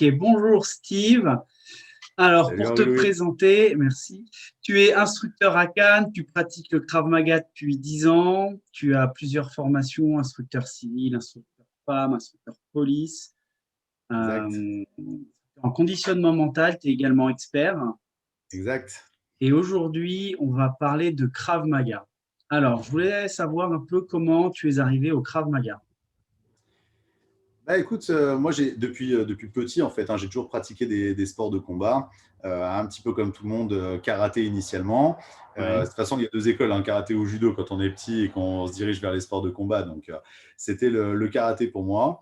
Ok, bonjour Steve. Alors, Salut pour te Henri-Louis. présenter, merci. Tu es instructeur à Cannes, tu pratiques le Krav Maga depuis 10 ans, tu as plusieurs formations, instructeur civil, instructeur femme, instructeur police. Exact, Euh, En conditionnement mental, tu es également expert. exact. Et aujourd'hui, on va parler de Krav Maga. Alors, je voulais savoir un peu comment tu es arrivé au Krav Maga. Bah écoute, moi depuis petit en fait, hein, j'ai toujours pratiqué des sports de combat, un petit peu comme tout le monde, karaté initialement. De Ouais. toute façon, il y a deux écoles, hein, karaté ou judo quand on est petit et qu'on se dirige vers les sports de combat. Donc c'était le karaté pour moi.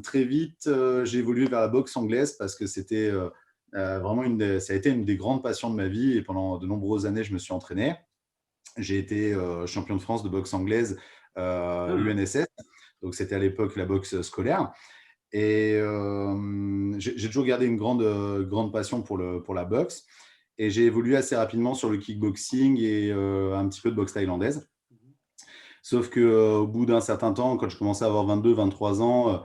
Très vite, j'ai évolué vers la boxe anglaise parce que c'était vraiment ça a été une des grandes passions de ma vie et pendant de nombreuses années, je me suis entraîné. J'ai été champion de France de boxe anglaise Ah, UNSS. Donc, c'était à l'époque la boxe scolaire. Et j'ai toujours gardé une grande passion pour la boxe. Et j'ai évolué assez rapidement sur le kickboxing et un petit peu de boxe thaïlandaise. Sauf qu'au bout d'un certain temps, quand je commençais à avoir 22, 23 ans,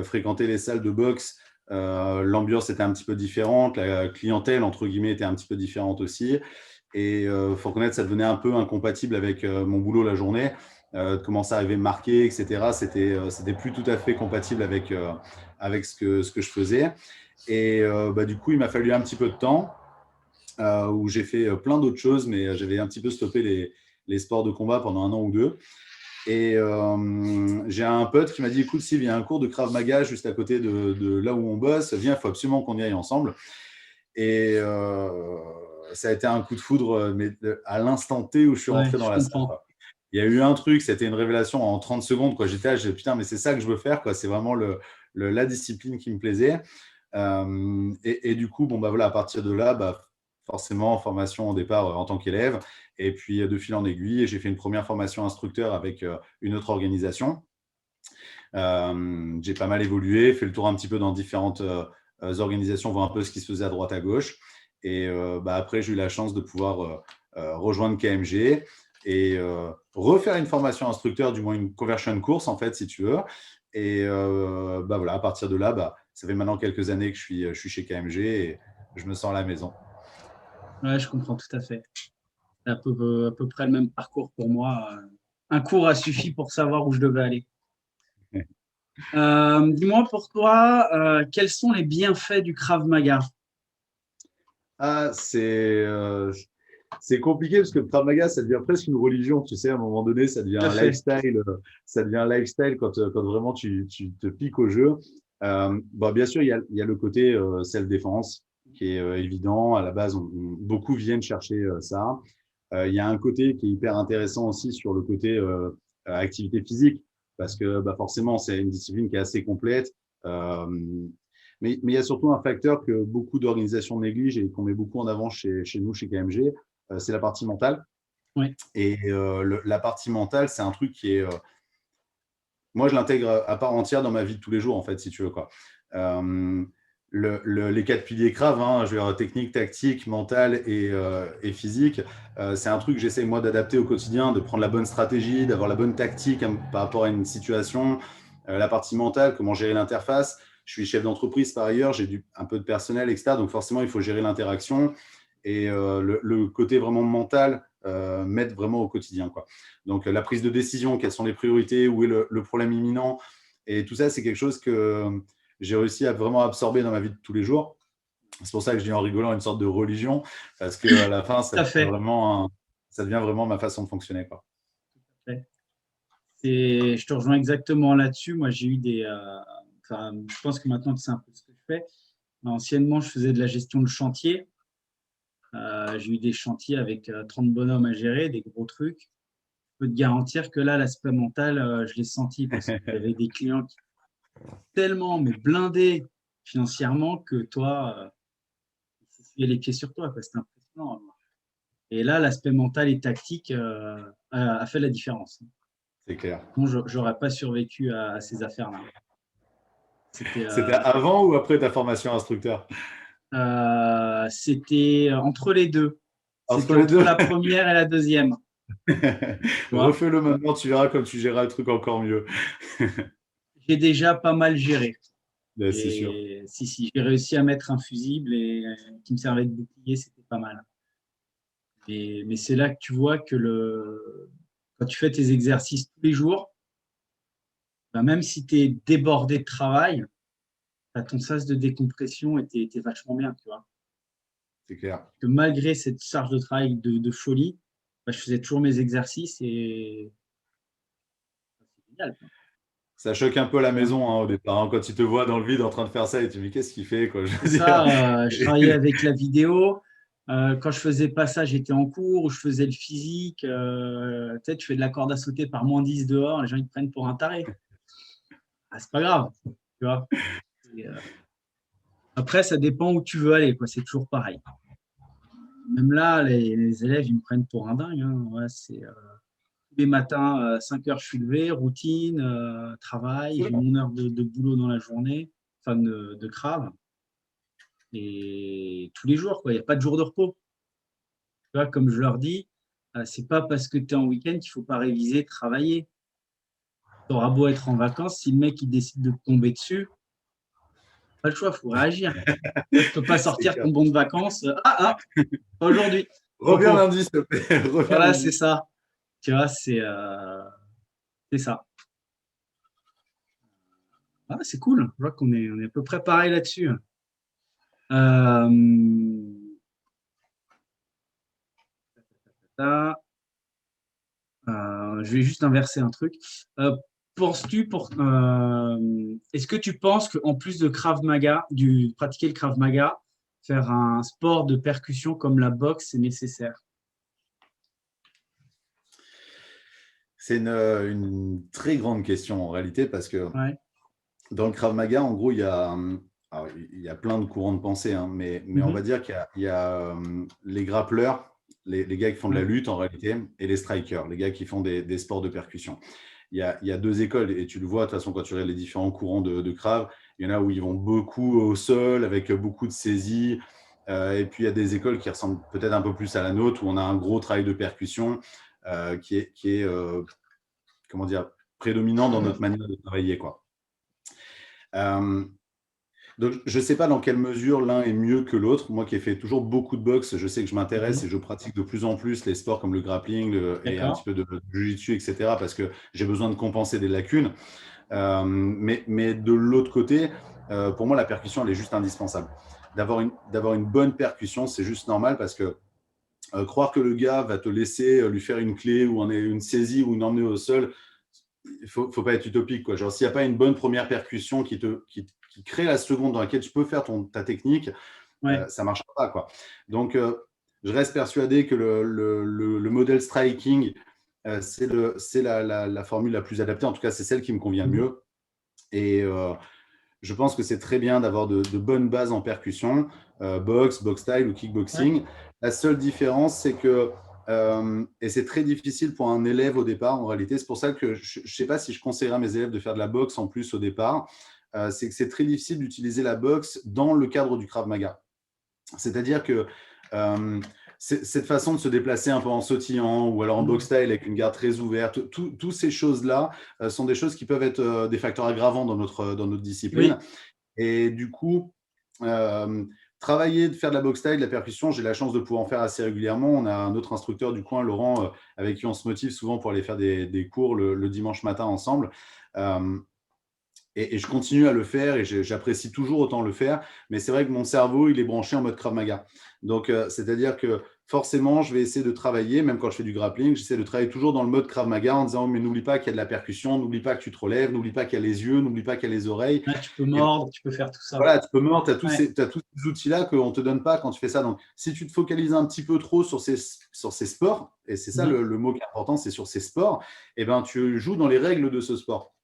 fréquenter les salles de boxe, l'ambiance était un petit peu différente, la clientèle, entre guillemets, était un petit peu différente aussi. Et il faut reconnaître, ça devenait un peu incompatible avec mon boulot la journée. De commencer à arriver marqué, etc. C'était plus tout à fait compatible avec ce que je faisais. Et du coup, il m'a fallu un petit peu de temps où j'ai fait plein d'autres choses, mais j'avais un petit peu stoppé les sports de combat pendant un an ou deux. Et j'ai un pote qui m'a dit, écoute, Steve, il y a un cours de Krav Maga juste à côté de là où on bosse. Viens, il faut absolument qu'on y aille ensemble. Et ça a été un coup de foudre, mais à l'instant T où je suis ouais, rentré dans je la salle, comprends. quoi. Il y a eu un truc, c'était une révélation en 30 secondes, quoi. J'étais là, j'ai dit, putain, mais c'est ça que je veux faire, quoi. C'est vraiment la discipline qui me plaisait. Et du coup, bon, bah voilà, à partir de là, bah, forcément, formation au départ en tant qu'élève. Et puis, de fil en aiguille, j'ai fait une première formation instructeur avec une autre organisation. J'ai pas mal évolué, fait le tour un petit peu dans différentes organisations, voir un peu ce qui se faisait à droite, à gauche. Et après, j'ai eu la chance de pouvoir rejoindre KMG et refaire une formation instructeur, du moins une conversion course, en fait, si tu veux. Et voilà, à partir de là, ça fait maintenant quelques années que je suis chez KMG et je me sens à la maison. Ouais, je comprends tout à fait. C'est à peu près le même parcours pour moi. Un cours a suffi pour savoir où je devais aller. Dis-moi pour toi, quels sont les bienfaits du Krav Maga? Ah, c'est compliqué parce que le Krav Maga, ça devient presque une religion. Tu sais, à un moment donné, Tout à fait. ça devient un lifestyle quand vraiment tu te piques au jeu. Bien sûr, il y a le côté self-défense qui est évident. À la base, beaucoup viennent chercher ça. Il y a un côté qui est hyper intéressant aussi sur le côté activité physique parce que forcément, c'est une discipline qui est assez complète. Euh, mais il y a surtout un facteur que beaucoup d'organisations négligent et qu'on met beaucoup en avant chez nous, chez KMG, c'est la partie mentale. Oui, Et la partie mentale, c'est un truc qui est… moi, je l'intègre à part entière dans ma vie de tous les jours, en fait, si tu veux, quoi. Euh, les quatre piliers Krav, hein, je veux dire, technique, tactique, mentale et physique, c'est un truc que j'essaie, moi, d'adapter au quotidien, de prendre la bonne stratégie, d'avoir la bonne tactique hein, par rapport à une situation. La partie mentale, comment gérer l'interface. Je suis chef d'entreprise par ailleurs, j'ai un peu de personnel, etc. Donc forcément, il faut gérer l'interaction. Et le côté vraiment mental m'aide vraiment au quotidien, quoi. Donc la prise de décision, quelles sont les priorités, où est le problème imminent. Et tout ça, c'est quelque chose que j'ai réussi à vraiment absorber dans ma vie de tous les jours. C'est pour ça que je dis en rigolant une sorte de religion, parce qu'à la fin, tout à fait. ça devient vraiment ma façon de fonctionner, quoi. Je te rejoins exactement là-dessus. Moi, j'ai eu enfin, je pense que maintenant, tu sais un peu ce que je fais. Anciennement, je faisais de la gestion de chantier. J'ai eu des chantiers avec 30 bonhommes à gérer, des gros trucs. Je peux te garantir que là, l'aspect mental, je l'ai senti parce qu'il y avait des clients qui étaient tellement mais blindés financièrement que toi, ils s'essuyaient les pieds sur toi, quoi. C'était impressionnant. Et là, l'aspect mental et tactique a fait la différence. C'est clair. Bon, j'aurais pas survécu à ces affaires-là. C'était C'était avant ou après ta formation instructeur? c'était entre les deux. C'était Entre les entre deux. la première et la deuxième. Tu vois, Refais-le maintenant, tu verras comme tu géreras le truc encore mieux. j'ai déjà pas mal géré. C'est sûr. Et si j'ai réussi à mettre un fusible et qui me servait de bouclier, c'était pas mal. Mais c'est là que tu vois que quand tu fais tes exercices tous les jours, bah, même si tu es débordé de travail, tu as ton sas de décompression et tu es vachement bien, tu vois. C'est clair. Que malgré cette charge de travail de folie, bah, je faisais toujours mes exercices et c'est génial, quoi. Ça choque un peu à la Tu vois. maison au départ, hein, quand tu te vois dans le vide en train de faire ça et tu te dis qu'est-ce qu'il fait quoi, je C'est veux dire. ça, je travaillais avec la vidéo. Quand je faisais pas ça, j'étais en cours ou je faisais le physique. Tu sais, tu fais de la corde à sauter par -10 dehors, les gens ils te prennent pour un taré. Ah, c'est pas grave, tu vois. Et, après, ça dépend où tu veux aller, quoi. C'est toujours pareil. Même là, les élèves, ils me prennent pour un dingue, hein. Ouais, tous les matins, 5 heures, je suis levé, routine, travail, j'ai mon heure de boulot dans la journée, enfin de crave. Et tous les jours, quoi. Il n'y a pas de jour de repos. Tu vois, comme je leur dis, c'est pas parce que tu es en week-end qu'il faut pas réviser, travailler. Tu auras beau être en vacances, si le mec il décide de te tomber dessus, pas le choix, il faut réagir. Tu peux pas C'est sortir clair. ton bon de vacances. Pas aujourd'hui. Reviens Repos. lundi, s'il te plaît. Reviens Voilà, c'est lundi. ça. Tu vois, c'est ça. Ah, c'est cool. Je vois on est à peu près pareil là-dessus. Euh, je vais juste inverser un truc. Est-ce que tu penses qu'en plus de Krav Maga, pratiquer le Krav Maga, faire un sport de percussion comme la boxe, c'est nécessaire? C'est une très grande question en réalité parce que Ouais. dans le Krav Maga, en gros, alors, il y a plein de courants de pensée, hein, mais on va Mhm. dire qu'il y a les grappleurs, les gars qui font de la Ouais. lutte en réalité, et les strikers, les gars qui font des sports de percussion. Il y a deux écoles et tu le vois de toute façon quand tu regardes les différents courants de Krav. Il y en a où ils vont beaucoup au sol avec beaucoup de saisie. Et puis il y a des écoles qui ressemblent peut-être un peu plus à la nôtre où on a un gros travail de percussion qui est comment dire, prédominant dans notre manière de travailler, quoi. Euh, donc, je ne sais pas dans quelle mesure l'un est mieux que l'autre. Moi qui ai fait toujours beaucoup de boxe, je sais que je m'intéresse Mhm. et je pratique de plus en plus les sports comme le grappling et un petit D'accord. peu de jiu-jitsu, etc. parce que j'ai besoin de compenser des lacunes. Mais de l'autre côté, pour moi, la percussion, elle est juste indispensable. D'avoir une bonne percussion, c'est juste normal parce que croire que le gars va te laisser lui faire une clé ou une saisie ou une emmener au sol, il faut pas être utopique, quoi. Genre, s'il n'y a pas une bonne première percussion qui crée la seconde dans laquelle tu peux faire ta technique, Ouais. ça ne marchera pas, quoi. Donc, je reste persuadé que le modèle striking, c'est la formule la plus adaptée. En tout cas, c'est celle qui me convient le Mhm. mieux. Et je pense que c'est très bien d'avoir de bonnes bases en percussion, boxe style ou Ouais. kickboxing. La seule différence, c'est que, et c'est très difficile pour un élève au départ, en réalité, c'est pour ça que je ne sais pas si je conseillerais à mes élèves de faire de la boxe en plus au départ, c'est que c'est très difficile d'utiliser la boxe dans le cadre du Krav Maga. C'est-à-dire que cette façon de se déplacer un peu en sautillant ou alors en box Mhm. style avec une garde très ouverte, toutes ces choses-là sont des choses qui peuvent être des facteurs aggravants dans notre discipline. Oui. Et du coup, travailler, de faire de la box style, de la percussion, j'ai la chance de pouvoir en faire assez régulièrement. On a un autre instructeur du coin, Laurent, avec qui on se motive souvent pour aller faire des cours le dimanche matin ensemble. Et je continue à le faire et j'apprécie toujours autant le faire. Mais c'est vrai que mon cerveau, il est branché en mode Krav Maga. Donc, c'est-à-dire que forcément, je vais essayer de travailler, même quand je fais du grappling, j'essaie de travailler toujours dans le mode Krav Maga en disant, mais n'oublie pas qu'il y a de la percussion, n'oublie pas que tu te relèves, n'oublie pas qu'il y a les yeux, n'oublie pas qu'il y a les oreilles. Ouais, tu peux Et mordre, tu peux faire tout ça. voilà, tu peux mordre, tu Ouais. as tous ces outils-là qu'on ne te donne pas quand tu fais ça. Donc, si tu te focalises un petit peu trop sur ces sports, et c'est ça Mhm. le mot qui est important, c'est sur ces sports, et ben, tu joues dans les règles de ce sport.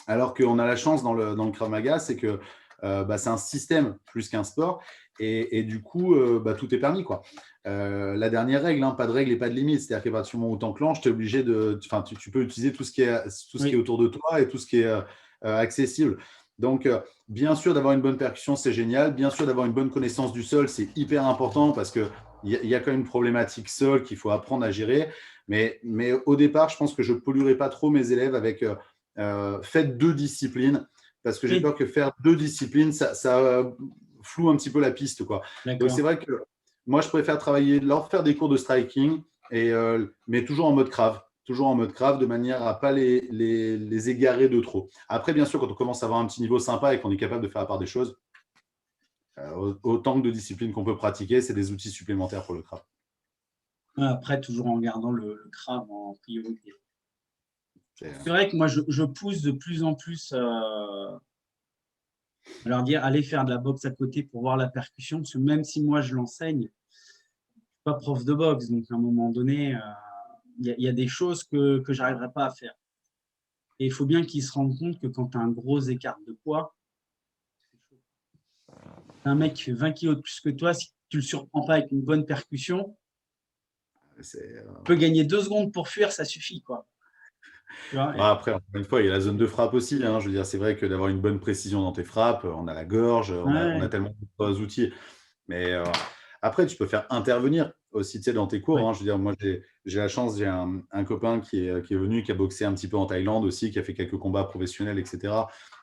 Alors qu'on a la chance dans le Krav Maga, c'est que c'est un système plus qu'un sport. Et du coup, tout est permis, quoi. La dernière règle, hein, pas de règle et pas de limite. C'est-à-dire qu'à partir du moment où tu enclenches, tu es obligé tu peux utiliser tout ce qui est Oui. autour de toi et tout ce qui est accessible. Donc, bien sûr, d'avoir une bonne percussion, c'est génial. Bien sûr, d'avoir une bonne connaissance du sol, c'est hyper important parce qu'il y a quand même une problématique sol qu'il faut apprendre à gérer. Mais au départ, je pense que je ne polluerai pas trop mes élèves avec faites deux disciplines parce que j'ai peur que faire 2 disciplines, ça floue un petit peu la piste, quoi. Donc, c'est vrai que moi, je préfère leur faire des cours de striking, mais toujours en mode Krav. Toujours en mode Krav, de manière à ne pas les égarer de trop. Après, bien sûr, quand on commence à avoir un petit niveau sympa et qu'on est capable de faire la part des choses, autant de disciplines qu'on peut pratiquer, c'est des outils supplémentaires pour le Krav. Après, toujours en gardant le Krav en priorité. C'est vrai que moi, je pousse de plus en plus à leur dire allez faire de la boxe à côté pour voir la percussion, parce que même si moi je l'enseigne, je ne suis pas prof de boxe, donc à un moment donné, il y a des choses que je n'arriverai pas à faire. Et il faut bien qu'ils se rendent compte que quand tu as un gros écart de poids, un mec qui fait 20 kilos de plus que toi, si tu ne le surprends pas avec une bonne percussion, tu peux gagner 2 secondes pour fuir, ça suffit, quoi. Tu vois, après, encore une fois, il y a la zone de frappe aussi. Hein. Je veux dire, c'est vrai que d'avoir une bonne précision dans tes frappes, on a la gorge, on a tellement d'autres outils. Mais après, tu peux faire intervenir aussi, tu sais, dans tes cours. Hein. Je veux dire, moi, j'ai la chance, j'ai un copain qui est venu, qui a boxé un petit peu en Thaïlande aussi, qui a fait quelques combats professionnels, etc.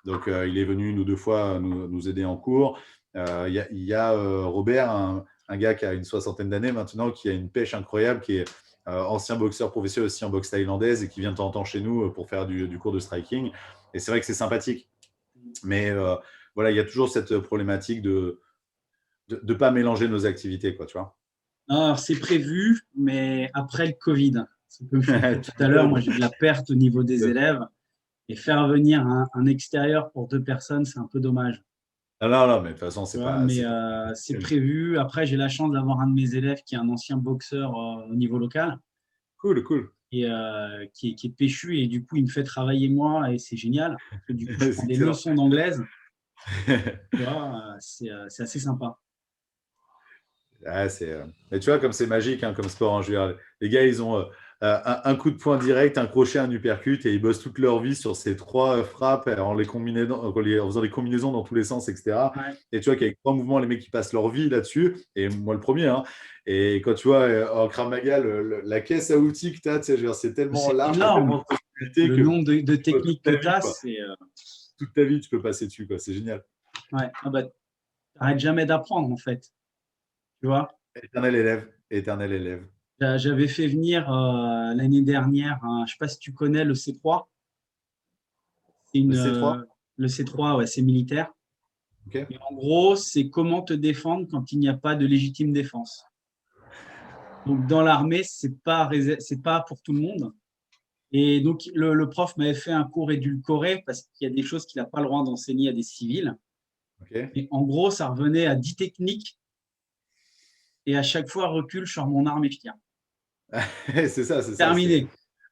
Donc, il est venu 1 ou 2 fois nous aider en cours. Il y a Robert, un gars qui a une 60aine d'années maintenant, qui a une pêche incroyable, qui est ancien boxeur professionnel aussi en boxe thaïlandaise et qui vient de temps en temps chez nous pour faire du cours de striking. Et c'est vrai que c'est sympathique. Mais voilà, il y a toujours cette problématique de ne pas mélanger nos activités, quoi, tu vois. Alors, c'est prévu, mais après le Covid. Comme je disais tout à l'heure, moi, j'ai de la perte au niveau des élèves. Et faire venir un extérieur pour 2 personnes, c'est un peu dommage. Non, mais de toute façon, c'est pas… Mais c'est prévu. Après, j'ai la chance d'avoir un de mes élèves qui est un ancien boxeur au niveau local. Cool. Et qui est péchu. Et du coup, il me fait travailler moi et c'est génial. Parce que du coup, je prends des leçons d'anglaise. Tu vois, c'est assez sympa. Mais tu vois, comme c'est magique, hein, comme sport, hein, je veux dire, les gars, ils ont un coup de poing direct, un crochet, un uppercut, et ils bossent toute leur vie sur ces 3 frappes en faisant des combinaisons dans tous les sens, etc. Ouais. Et tu vois qu'avec 3 mouvements, les mecs, ils passent leur vie là-dessus, et moi le premier. Hein. Et quand tu vois en Krav Maga, la caisse à outils que tu as, c'est tellement large, énorme. Le nombre de techniques que tu as, c'est… Toute ta vie, tu peux passer dessus, quoi. C'est génial. Ouais. Tu n'arrêtes jamais d'apprendre, en fait. Tu vois ? Éternel élève. J'avais fait venir l'année dernière, je ne sais pas si tu connais le C3. Le C3 Le C3, ouais, c'est militaire. Okay. Et en gros, c'est comment te défendre quand il n'y a pas de légitime défense. Donc, dans l'armée, ce n'est pas pour tout le monde. Et donc, le prof m'avait fait un cours édulcoré parce qu'il y a des choses qu'il n'a pas le droit d'enseigner à des civils. Okay. Et en gros, ça revenait à 10 techniques. Et à chaque fois, recule, je sors mon arme et je tire. C'est ça. Terminé.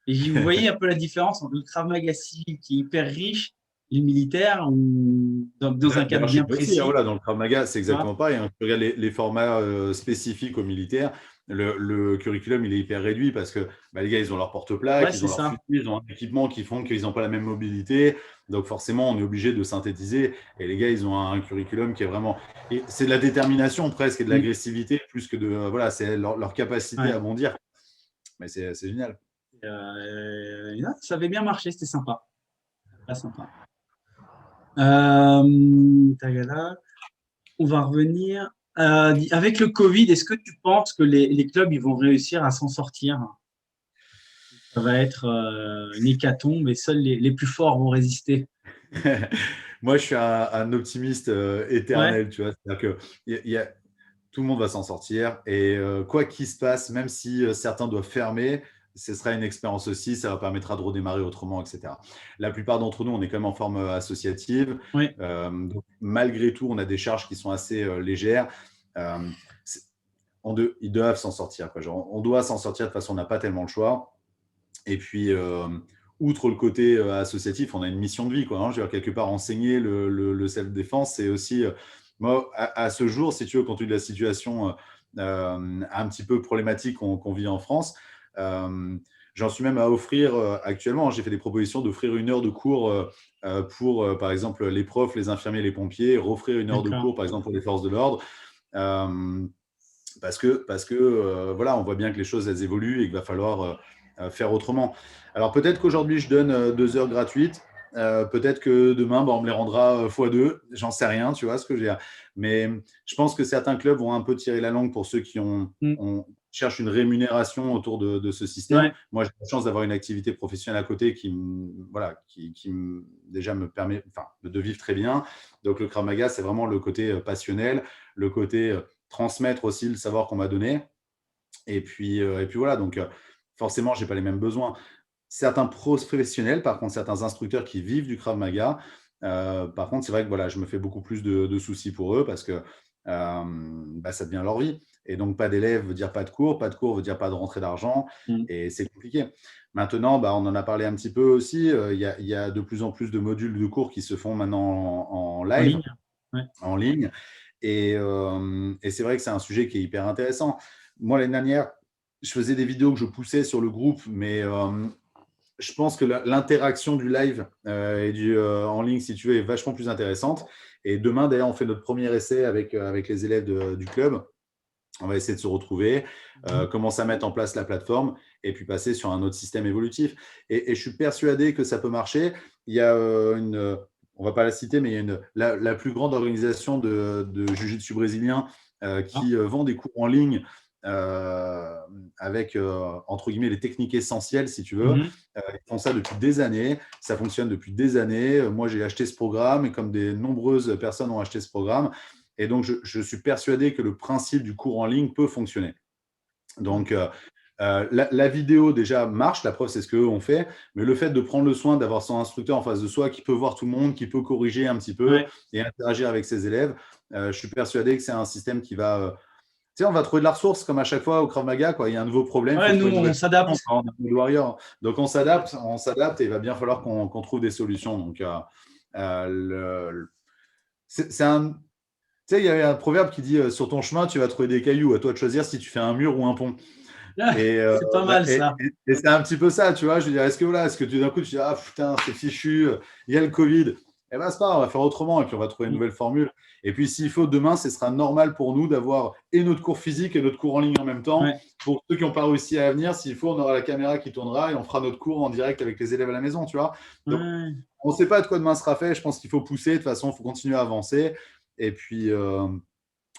Et vous voyez un peu la différence entre le Krav Maga civil qui est hyper riche et le militaire ou dans un cadre bien précis. Aussi, voilà, dans le Krav Maga, c'est exactement pareil. Hein. Tu regardes les formats spécifiques aux militaires, le curriculum il est hyper réduit parce que les gars ils ont leur porte-plaque, ils ont leur fusil, ils ont un équipement qui font qu'ils n'ont pas la même mobilité. Donc forcément, on est obligé de synthétiser. Et les gars, ils ont un curriculum qui est vraiment… C'est de la détermination presque et de l'agressivité plus que de… voilà, c'est leur capacité à bondir. Mais c'est génial. Ça avait bien marché, c'était sympa. Très sympa. On va revenir. Avec le Covid, est-ce que tu penses que les clubs ils vont réussir à s'en sortir? Ça va être une hécatombe et seuls les plus forts vont résister. Moi, je suis un optimiste éternel, tu vois. C'est-à-dire que tout le monde va s'en sortir et quoi qu'il se passe, même si certains doivent fermer, ce sera une expérience aussi, ça permettra de redémarrer autrement, etc. La plupart d'entre nous, on est quand même en forme associative. Oui. Donc, malgré tout, on a des charges qui sont assez légères. Ils doivent s'en sortir, quoi. Genre, on doit s'en sortir, de toute façon, on n'a pas tellement le choix. Et puis, outre le côté associatif, on a une mission de vie, quoi, hein. Je veux dire, quelque part, enseigner le self-défense, c'est aussi… moi, à ce jour, si tu veux, compte tenu de la situation un petit peu problématique qu'on vit en France, j'en suis même à offrir actuellement, j'ai fait des propositions d'offrir 1 heure de cours pour, par exemple, les profs, les infirmiers, les pompiers, offrir 1 heure de cours, par exemple, pour les forces de l'ordre. Parce que voilà, on voit bien que les choses, elles évoluent et qu'il va falloir faire autrement. Alors, peut-être qu'aujourd'hui, je donne 2 heures gratuites. Peut-être que demain, on me les rendra x2. J'en sais rien, tu vois ce que je veux dire. Mais je pense que certains clubs vont un peu tirer la langue pour ceux qui cherchent une rémunération autour de ce système. Ouais. Moi, j'ai la chance d'avoir une activité professionnelle à côté qui déjà me permet de vivre très bien. Donc, le Krav Maga, c'est vraiment le côté passionnel, le côté transmettre aussi le savoir qu'on m'a donné. Et puis voilà, donc forcément, je n'ai pas les mêmes besoins. Certains professionnels, par contre, certains instructeurs qui vivent du Krav Maga, par contre, c'est vrai que voilà, je me fais beaucoup plus de soucis pour eux parce que ça devient leur vie. Et donc, pas d'élèves veut dire pas de cours veut dire pas de rentrée d'argent, et c'est compliqué. Maintenant, on en a parlé un petit peu aussi, il y a de plus en plus de modules de cours qui se font maintenant en live, ligne. Ouais. en ligne. Et c'est vrai que c'est un sujet qui est hyper intéressant. Moi, l'année dernière, je faisais des vidéos que je poussais sur le groupe, mais je pense que l'interaction du live et du en ligne, si tu veux, est vachement plus intéressante. Et demain, d'ailleurs, on fait notre premier essai avec les élèves du club. On va essayer de se retrouver, commencer à mettre en place la plateforme et puis passer sur un autre système évolutif. Et je suis persuadé que ça peut marcher. Il y a on ne va pas la citer, mais il y a la plus grande organisation de jiu-jitsu brésilien qui vend des cours en ligne avec, entre guillemets, les techniques essentielles, si tu veux. Ils font ça depuis des années. Ça fonctionne depuis des années. Moi, j'ai acheté ce programme et comme de nombreuses personnes ont acheté ce programme. Et donc, je suis persuadé que le principe du cours en ligne peut fonctionner. Donc, la vidéo déjà marche, la preuve c'est ce qu'eux ont fait, mais le fait de prendre le soin d'avoir son instructeur en face de soi qui peut voir tout le monde, qui peut corriger un petit peu et interagir avec ses élèves, je suis persuadé que c'est un système qui va… tu sais, on va trouver de la ressource comme à chaque fois au Krav Maga, quoi. Il y a un nouveau problème. Nous, on s'adapte. Donc, on s'adapte et il va bien falloir qu'on trouve des solutions. Donc, c'est un… Tu sais, il y a un proverbe qui dit sur ton chemin, tu vas trouver des cailloux. À toi de choisir si tu fais un mur ou un pont. C'est pas mal ça. Et c'est un petit peu ça, tu vois. Je veux dire, est-ce que tu d'un coup, tu dis, ah putain, c'est fichu, il y a le Covid. Eh bien, c'est pas grave, on va faire autrement et puis on va trouver une nouvelle formule. Et puis, s'il faut, demain, ce sera normal pour nous d'avoir et notre cours physique et notre cours en ligne en même temps. Pour ceux qui n'ont pas réussi à venir, s'il faut, on aura la caméra qui tournera et on fera notre cours en direct avec les élèves à la maison, tu vois. Donc, on ne sait pas de quoi demain sera fait. Je pense qu'il faut pousser. De toute façon, il faut continuer à avancer. Et puis,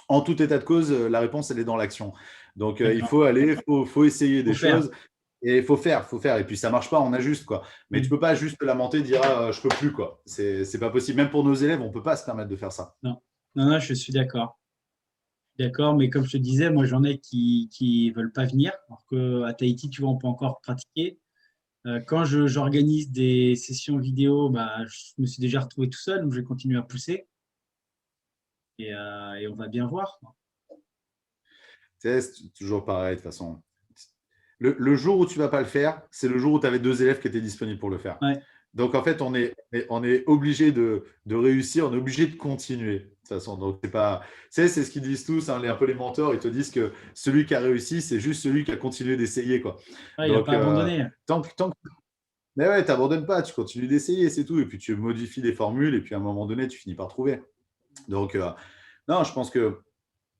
en tout état de cause, la réponse, elle est dans l'action. Donc, il faut aller, faut essayer des choses. Et il faut faire. Et puis, ça ne marche pas, on ajuste, quoi. Mais tu ne peux pas juste te lamenter et dire je ne peux plus, quoi. C'est pas possible. Même pour nos élèves, on ne peut pas se permettre de faire ça. Non, je suis d'accord. D'accord, mais comme je te disais, moi, j'en ai qui ne veulent pas venir. Alors qu'à Tahiti, tu vois, on peut encore pratiquer. Quand j'organise des sessions vidéo, je me suis déjà retrouvé tout seul, donc je vais continuer à pousser. Et on va bien voir. C'est toujours pareil, de toute façon. Le jour où tu ne vas pas le faire, c'est le jour où tu avais 2 élèves qui étaient disponibles pour le faire. Donc, en fait, on est obligé de réussir, on est obligé de continuer. De toute façon, donc, c'est pas… c'est ce qu'ils disent tous, un peu les mentors, ils te disent que celui qui a réussi, c'est juste celui qui a continué d'essayer, quoi. Il n'a pas abandonné. Mais ouais, tu n'abandonnes pas, tu continues d'essayer, c'est tout. Et puis, tu modifies des formules et puis, à un moment donné, tu finis par trouver. Donc, non, je pense que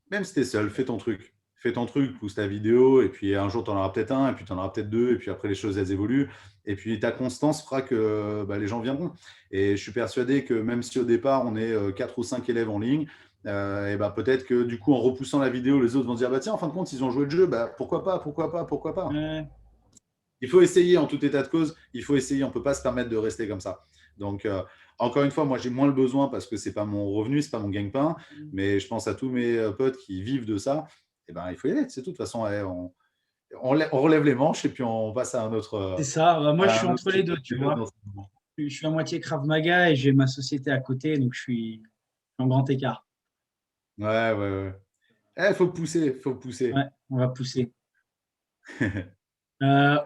même si tu es seul, fais ton truc. Fais ton truc, pousse ta vidéo, et puis un jour, tu en auras peut-être un, et puis tu en auras peut-être deux, et puis après, les choses, elles évoluent. Et puis, ta constance fera que les gens viendront. Et je suis persuadé que même si au départ, on est 4 ou 5 élèves en ligne, et peut-être que du coup, en repoussant la vidéo, les autres vont dire tiens, en fin de compte, ils ont joué le jeu, pourquoi pas. Il faut essayer en tout état de cause, il faut essayer, on ne peut pas se permettre de rester comme ça. Donc, encore une fois, moi, j'ai moins le besoin parce que ce n'est pas mon revenu, ce n'est pas mon gagne-pain, mais je pense à tous mes potes qui vivent de ça. Il faut y aller, c'est tout. De toute façon, on relève les manches et puis on passe à un autre… C'est ça. Moi, je suis entre les deux, tu vois. Je suis à moitié Krav Maga et j'ai ma société à côté, donc je suis en grand écart. Ouais. Il faut pousser. Ouais, on va pousser.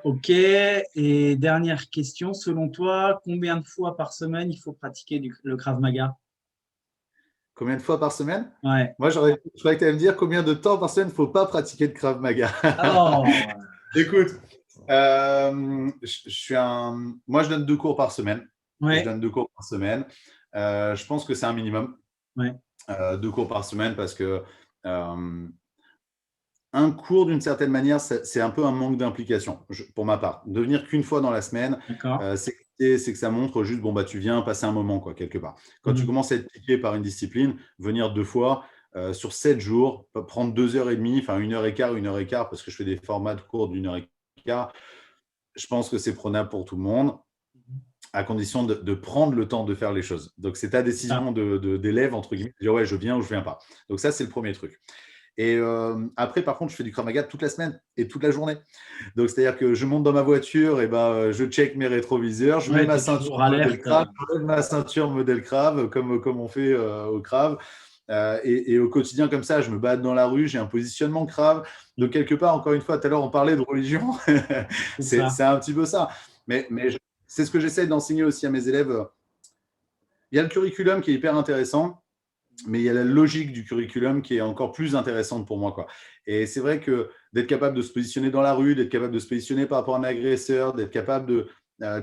Ok. Et dernière question, selon toi, combien de fois par semaine il faut pratiquer le Krav Maga? Combien de fois par semaine? Ouais. Moi, je croyais que tu allais me dire combien de temps par semaine il ne faut pas pratiquer de Krav Maga. Écoute, moi, je donne 2 cours par semaine. Je donne 2 cours par semaine. Je pense que c'est un minimum. 2 cours par semaine parce que un cours, d'une certaine manière, c'est un peu un manque d'implication, pour ma part. De venir qu'une fois dans la semaine, efficacité, c'est que ça montre juste, bon, bah, tu viens passer un moment, quoi, quelque part. Quand tu commences à être piqué par une discipline, venir 2 fois sur 7 jours, prendre 2 h 30, enfin 1 h 15, 1 h 15, parce que je fais des formats de cours d'1 h 15, je pense que c'est prenable pour tout le monde, à condition de prendre le temps de faire les choses. Donc, c'est ta décision d'élève, entre guillemets, de dire ouais, je viens ou je viens pas. Donc, ça, c'est le premier truc. Et après, par contre, je fais du Krav Maga toute la semaine et toute la journée. Donc, c'est-à-dire que je monte dans ma voiture, et ben, je check mes rétroviseurs, je mets ma ceinture modèle Krav, je mets ma ceinture modèle Krav, comme on fait au Krav. Et au quotidien, comme ça, je me balade dans la rue, j'ai un positionnement Krav. Donc, quelque part, encore une fois, tout à l'heure, on parlait de religion. C'est un petit peu ça. Mais c'est ce que j'essaie d'enseigner aussi à mes élèves. Il y a le curriculum qui est hyper intéressant, mais il y a la logique du curriculum qui est encore plus intéressante pour moi, quoi. Et c'est vrai que d'être capable de se positionner dans la rue, d'être capable de se positionner par rapport à un agresseur, d'être capable de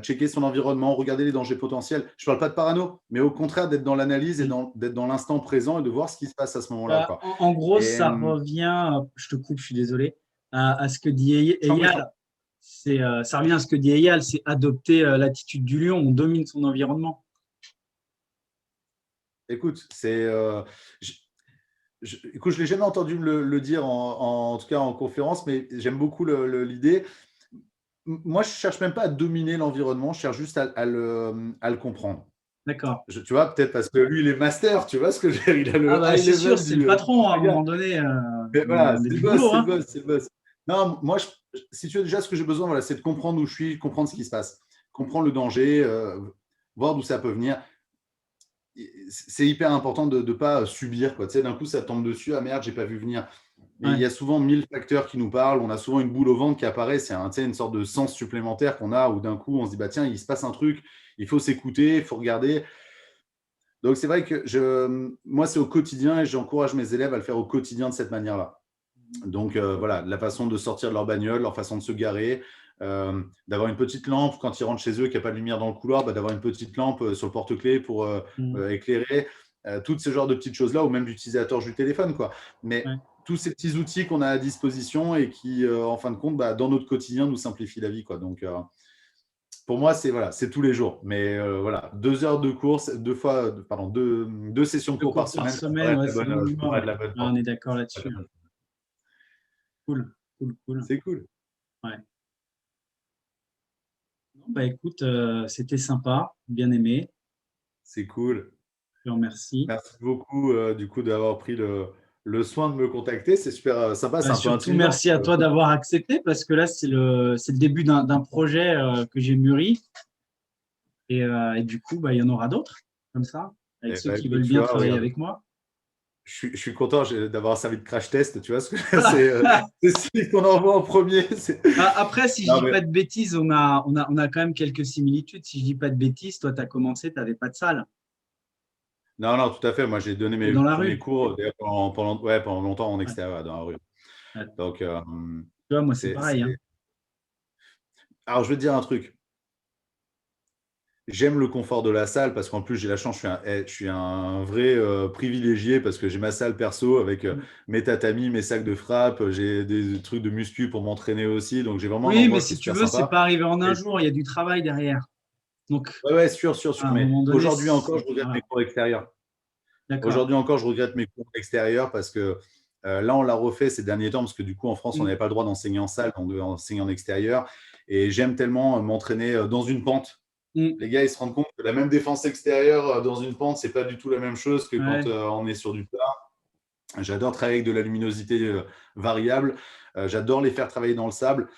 checker son environnement, regarder les dangers potentiels. Je ne parle pas de parano, mais au contraire d'être dans l'analyse et d'être dans l'instant présent et de voir ce qui se passe à ce moment-là, quoi. En gros, ça revient, je te coupe, je suis désolé, à ce que dit Eyal. Ça revient à ce que dit Eyal, c'est adopter l'attitude du lion, on domine son environnement. Écoute, écoute, je ne l'ai jamais entendu le dire, en tout cas en conférence, mais j'aime beaucoup l'idée. Moi, je ne cherche même pas à dominer l'environnement, je cherche juste à le comprendre. D'accord. Tu vois, peut-être parce que lui, il est master, tu vois ce que je veux dire, il a le high level. C'est sûr, c'est le patron à un moment donné. Voilà, c'est le boss, c'est le boss. Non, moi, si tu veux, déjà, ce que j'ai besoin, voilà, c'est de comprendre où je suis, comprendre ce qui se passe, comprendre le danger, voir d'où ça peut venir. C'est hyper important de ne pas subir, quoi. Tu sais, d'un coup, ça tombe dessus, ah merde, j'ai pas vu venir. Mais il y a souvent 1000 facteurs qui nous parlent, on a souvent une boule au ventre qui apparaît, c'est une sorte de sens supplémentaire qu'on a, où d'un coup, on se dit, bah tiens, il se passe un truc, il faut s'écouter, il faut regarder. Donc, c'est vrai que moi, c'est au quotidien et j'encourage mes élèves à le faire au quotidien de cette manière-là. Donc, voilà, la façon de sortir de leur bagnole, leur façon de se garer, d'avoir une petite lampe quand ils rentrent chez eux, qu'il n'y a pas de lumière dans le couloir, d'avoir une petite lampe sur le porte-clés pour éclairer, tous ces genres de petites choses-là, ou même l'utilisateur du téléphone, quoi. Mais tous ces petits outils qu'on a à disposition et qui, en fin de compte, dans notre quotidien, nous simplifient la vie, quoi. Donc, pour moi, c'est tous les jours. Mais voilà, 2 heures de course, deux sessions de cours par semaine. On est d'accord là-dessus. Cool. C'est cool. Ouais. Bah écoute, c'était sympa, bien aimé. C'est cool. Je te remercie. Merci beaucoup du coup d'avoir pris le soin de me contacter. C'est super sympa. C'est surtout merci à toi d'avoir accepté, parce que là, c'est le début d'un projet que j'ai mûri. Et du coup, il y en aura d'autres comme ça, avec ceux qui veulent bien travailler avec moi. Je suis content d'avoir servi de crash test, tu vois, c'est celui qu'on envoie en premier. Après, si je dis pas de bêtises, on a quand même quelques similitudes. Si je dis pas de bêtises, toi, tu as commencé, tu n'avais pas de salle. Non, tout à fait. Moi, j'ai donné mes premiers cours pendant longtemps en extérieur, dans la rue. Ouais. Donc, tu vois, moi, c'est pareil. Alors, je vais te dire un truc. J'aime le confort de la salle parce qu'en plus, j'ai la chance, je suis un vrai privilégié parce que j'ai ma salle perso avec mes tatamis, mes sacs de frappe, j'ai des trucs de muscu pour m'entraîner aussi. Donc, j'ai vraiment un endroit mais si tu veux, c'est pas arrivé en un jour, il y a du travail derrière. Donc, ouais, sûr. Mais aujourd'hui encore, je regrette mes cours extérieurs. Aujourd'hui encore, je regrette mes cours extérieurs parce que là, on l'a refait ces derniers temps parce que du coup, en France, on n'avait pas le droit d'enseigner en salle, on devait enseigner en extérieur. Et j'aime tellement m'entraîner dans une pente. Les gars, ils se rendent compte que la même défense extérieure dans une pente, c'est pas du tout la même chose que quand on est sur du plat. J'adore travailler avec de la luminosité variable. J'adore les faire travailler dans le sable.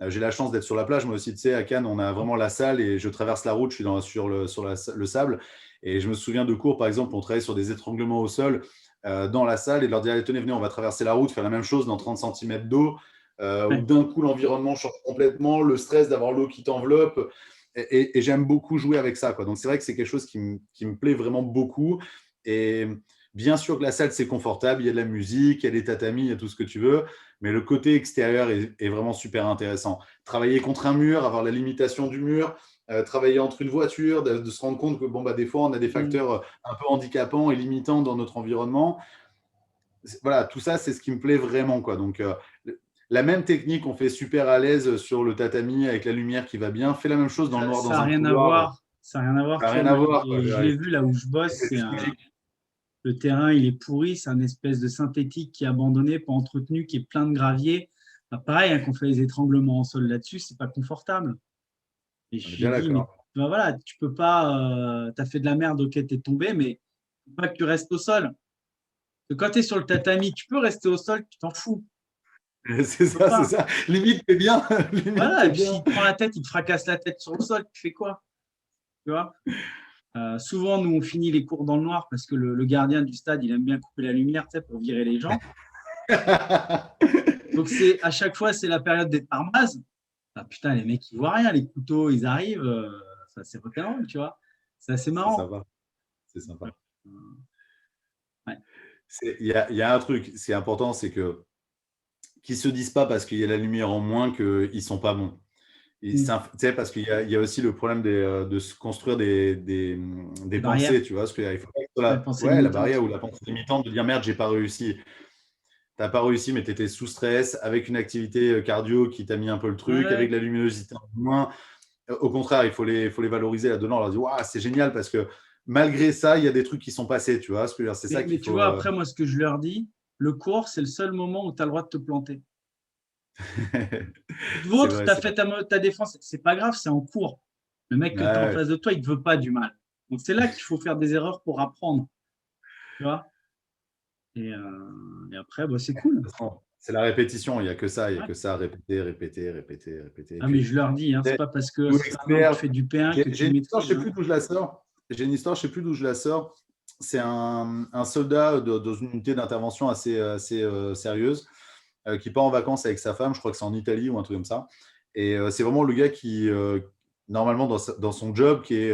J'ai la chance d'être sur la plage. Moi aussi, tu sais, à Cannes, on a vraiment la salle et je traverse la route, je suis sur le sable. Et je me souviens de cours, par exemple, on travaillait sur des étranglements au sol dans la salle et leur dire, allez, tenez, venez, on va traverser la route, faire la même chose dans 30 cm d'eau. Où d'un coup, l'environnement change complètement, le stress d'avoir l'eau qui t'enveloppe. Et j'aime beaucoup jouer avec ça, quoi. Donc, c'est vrai que c'est quelque chose qui me plaît vraiment beaucoup. Et bien sûr que la salle, c'est confortable. Il y a de la musique, il y a des tatamis, il y a tout ce que tu veux. Mais le côté extérieur est vraiment super intéressant. Travailler contre un mur, avoir la limitation du mur, travailler entre une voiture, de se rendre compte que des fois, on a des facteurs un peu handicapants et limitants dans notre environnement. Voilà, tout ça, c'est ce qui me plaît vraiment, quoi. Donc, la même technique, on fait super à l'aise sur le tatami avec la lumière qui va bien. Fais la même chose dans le noir Ça dans n'a un rien à couloir. voir. Ça n'a rien à voir. Ça n'a Tu vois, rien à moi, voir, quoi. je l'ai vu là où je bosse. C'est juste logique. Le terrain, il est pourri. C'est un espèce de synthétique qui est abandonné, pas entretenu, qui est plein de gravier. Bah, pareil, hein, quand on fait les étranglements en sol là-dessus, c'est pas confortable. Et On est je lui bien dis, mais d'accord. bah, voilà, tu peux pas. Tu as fait de la merde, ok, t'es tombé, mais faut pas que tu restes au sol. Parce que quand tu es sur le tatami, tu peux rester au sol, tu t'en fous. C'est Tu peux ça, c'est pas. ça. Limite, t'es bien. Limite, Voilà, t'es et puis bien. s'il te prend la tête, il te fracasse la tête sur le sol, tu fais quoi? Tu vois? Souvent, nous, on finit les cours dans le noir parce que le gardien du stade, il aime bien couper la lumière, tu sais, pour virer les gens. Donc, à chaque fois, c'est la période des tarmases. Ah, putain, les mecs, ils voient rien. Les couteaux, ils arrivent. Ça, c'est rock'n'roll, tu vois. C'est assez C'est marrant. sympa. C'est sympa. Ouais. Il y a un truc, c'est important, c'est que qu'ils se disent pas parce qu'il y a la lumière en moins qu'ils sont pas bons. Tu sais, parce qu'il y a aussi le problème de se construire des Les barrières, pensées, tu vois. Parce qu'il faut pas que les pensées ouais, la limitantes. barrière ou la pensée limitante de dire merde, j'ai pas réussi. T'as pas réussi, mais tu étais sous stress, avec une activité cardio qui t'a mis un peu le truc, Ouais. avec la luminosité en moins. Au contraire, il faut les valoriser là-dedans. On leur dit waouh, c'est génial parce que malgré ça, il y a des trucs qui sont passés, tu vois. C'est ça Mais qu'il tu faut. vois, après, moi, ce que je leur dis, le cours, c'est le seul moment où tu as le droit de te planter. C'est Vôtre, vrai, tu as c'est fait vrai. ta défense. C'est pas grave, c'est en cours. Le mec que tu as en Ouais, face de toi, il ne te veut pas du mal. Donc, c'est là qu'il faut faire des erreurs pour apprendre. Tu vois? Et après, bah, c'est cool. de toute façon, c'est la répétition. Il n'y a que ça. Il y a Ouais. que ça. Répéter, répéter, répéter, répéter. Et Ah, mais puis, je leur dis, hein, tu c'est sais, pas parce que nous, ça fait un an que tu experts, fais du P1 que j'ai tu une histoire, je maîtrises. sais Hein. plus d'où je la sors. J'ai une histoire, je sais plus d'où je la sors. C'est un soldat dans une unité d'intervention assez sérieuse qui part en vacances avec sa femme. Je crois que c'est en Italie ou un truc comme ça. Et c'est vraiment le gars qui, normalement, dans son job, qui est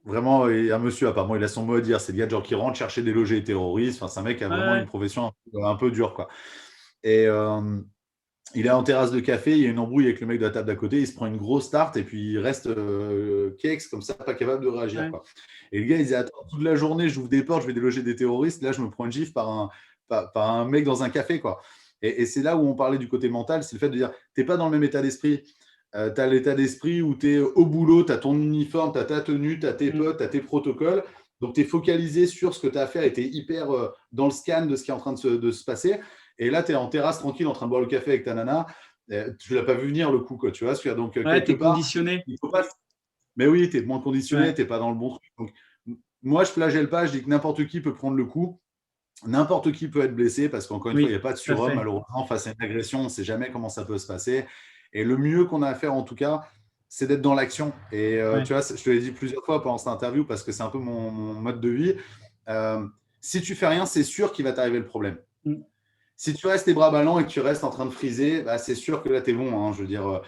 vraiment un monsieur, apparemment, il a son mot à dire. C'est le gars genre qui rentre chercher des logés terroristes. Enfin, c'est un mec qui a vraiment une Ouais, profession un peu dure, quoi. Et il est en terrasse de café, il y a une embrouille avec le mec de la table d'à côté, il se prend une grosse tarte et puis il reste kex comme ça, pas capable de réagir, ouais. quoi. Et le gars, il dit attends, toute la journée, j'ouvre des portes, je vais déloger des terroristes. Là, je me prends une gifle par un mec dans un café, quoi. Et c'est là où on parlait du côté mental, c'est le fait de dire t'es pas dans le même état d'esprit. Tu as l'état d'esprit où tu es au boulot, tu as ton uniforme, tu as ta tenue, tu as tes Mm. potes, tu as tes protocoles. Donc, tu es focalisé sur ce que tu as à faire et tu es hyper dans le scan de ce qui est en train de se passer. Et là, tu es en terrasse tranquille en train de boire le café avec ta nana. Tu ne l'as pas vu venir le coup, quoi, tu vois. Donc, Ouais, quelque t'es part, conditionné. il faut pas. Mais oui, tu es moins conditionné, Ouais. tu n'es pas dans le bon truc. Donc, moi, je flagelle pas, je dis que n'importe qui peut prendre le coup. N'importe qui peut être blessé parce qu'encore une fois, il n'y Oui, a pas de tout à surhomme. fait. Malheureusement, face à une agression, on ne sait jamais comment ça peut se passer. Et le mieux qu'on a à faire, en tout cas, c'est d'être dans l'action. Et Ouais. tu vois, je te l'ai dit plusieurs fois pendant cette interview parce que c'est un peu mon mode de vie. Euh, si tu fais rien, c'est sûr qu'il va t'arriver le problème. Mm. Si tu restes les bras ballants et que tu restes en train de friser, bah, c'est sûr que là, tu es bon. Hein. Je veux dire,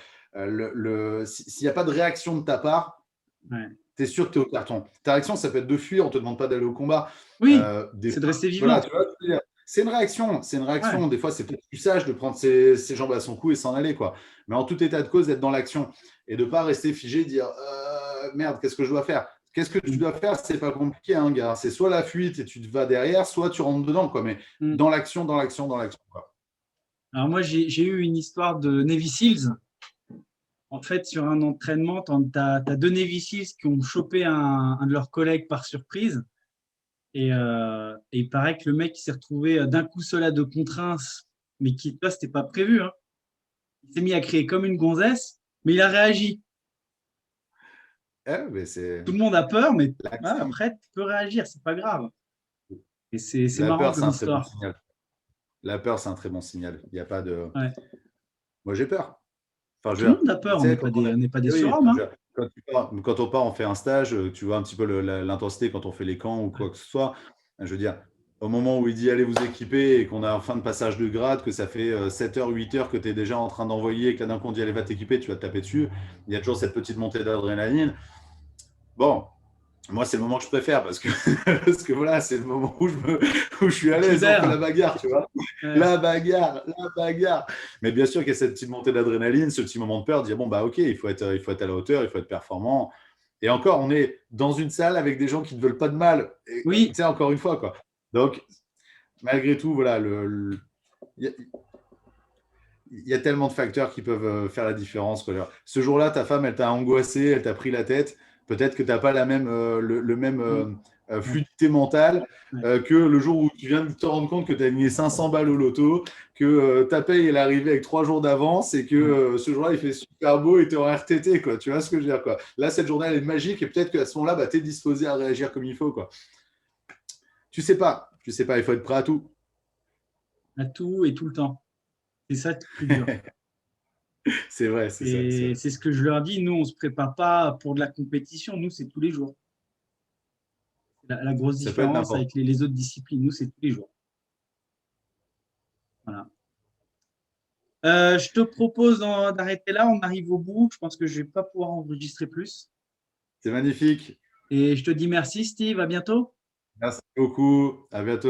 s'il n'y a pas de réaction de ta part, Ouais. tu es sûr que tu es au carton. Ta réaction, ça peut être de fuir, on ne te demande pas d'aller au combat. Oui, Des c'est de fois, rester voilà, vivant. tu vois, c'est une réaction. C'est une Ouais. réaction. Des fois, c'est peut-être plus sage de prendre ses jambes à son cou et s'en aller, quoi. Mais en tout état de cause, d'être dans l'action et de ne pas rester figé, dire merde, qu'est-ce que je dois faire. Qu'est-ce que tu Mm. dois faire? C'est pas compliqué, hein, gars. C'est soit la fuite et tu te vas derrière, soit tu rentres dedans, quoi. Mais Mm. dans l'action, dans l'action, dans l'action, quoi. Alors moi, j'ai eu une histoire de Navy Seals. En fait, sur un entraînement, tu as deux Navy Seals qui ont chopé un de leurs collègues par surprise. Et il paraît que le mec il s'est retrouvé d'un coup seul à deux contre un, mais qui, toi, c'était pas prévu. Hein. Il s'est mis à crier comme une gonzesse, mais il a réagi. Mais c'est Tout le monde a peur, mais voilà, l'action. après, tu peux réagir, c'est pas grave. Et c'est La marrant peur, c'est comme un très bon histoire. signal. La peur, c'est un très bon signal. Il n'y a pas de. Ouais. Moi, j'ai peur. Enfin, je Tout veux le dire, monde a tu peur, sais, quand on est. on n'est pas des Oui, surhommes. enfin, Hein. quand on part, on fait un stage, tu vois un petit peu l'intensité quand on fait les camps ou quoi que ce soit. Je veux dire, au moment où il dit allez vous équiper et qu'on a en fin de passage de grade, que ça fait 7 heures, 8 heures que tu es déjà en train d'envoyer et que là d'un coup on dit allez va t'équiper, tu vas te taper dessus, il y a toujours cette petite montée d'adrénaline. Bon, moi, c'est le moment que je préfère parce que, parce que voilà, c'est le moment où je suis à Tu te l'aise entre la libères. bagarre, tu vois. Ouais. La bagarre, la bagarre. Mais bien sûr qu'il y a cette petite montée d'adrénaline, ce petit moment de peur, de dire bon, bah ok, il faut être à la hauteur, il faut être performant. Et encore, on est dans une salle avec des gens qui ne veulent pas de mal. Tu Oui, sais, encore une fois, quoi. Donc, malgré tout, voilà, il y a tellement de facteurs qui peuvent faire la différence, quoi. Ce jour-là, ta femme, elle t'a angoissé, elle t'a pris la tête. Peut-être que tu n'as pas le même Ouais, fluidité mentale ouais. que le jour où tu viens de te rendre compte que tu as gagné 500 balles au loto, que ta paye elle est arrivée avec 3 jours d'avance et que Ouais. ce jour-là, il fait super beau et tu es en RTT, quoi. Tu vois ce que je veux dire, quoi. Là, cette journée, elle est magique et peut-être qu'à ce moment-là, bah, tu es disposé à réagir comme il faut, quoi. Tu sais pas. Tu sais pas, il faut être prêt à tout. À tout et tout le temps. C'est ça le plus dur. C'est vrai, c'est ça. Et c'est ce que je leur dis. Nous, on ne se prépare pas pour de la compétition. Nous, c'est tous les jours. La grosse Ça peut être différence n'importe. avec les autres disciplines, nous, c'est tous les jours. Voilà. Je te propose d'arrêter là. On arrive au bout. Je pense que je ne vais pas pouvoir enregistrer plus. C'est magnifique. Et je te dis merci, Steve. À bientôt. Merci beaucoup. À bientôt.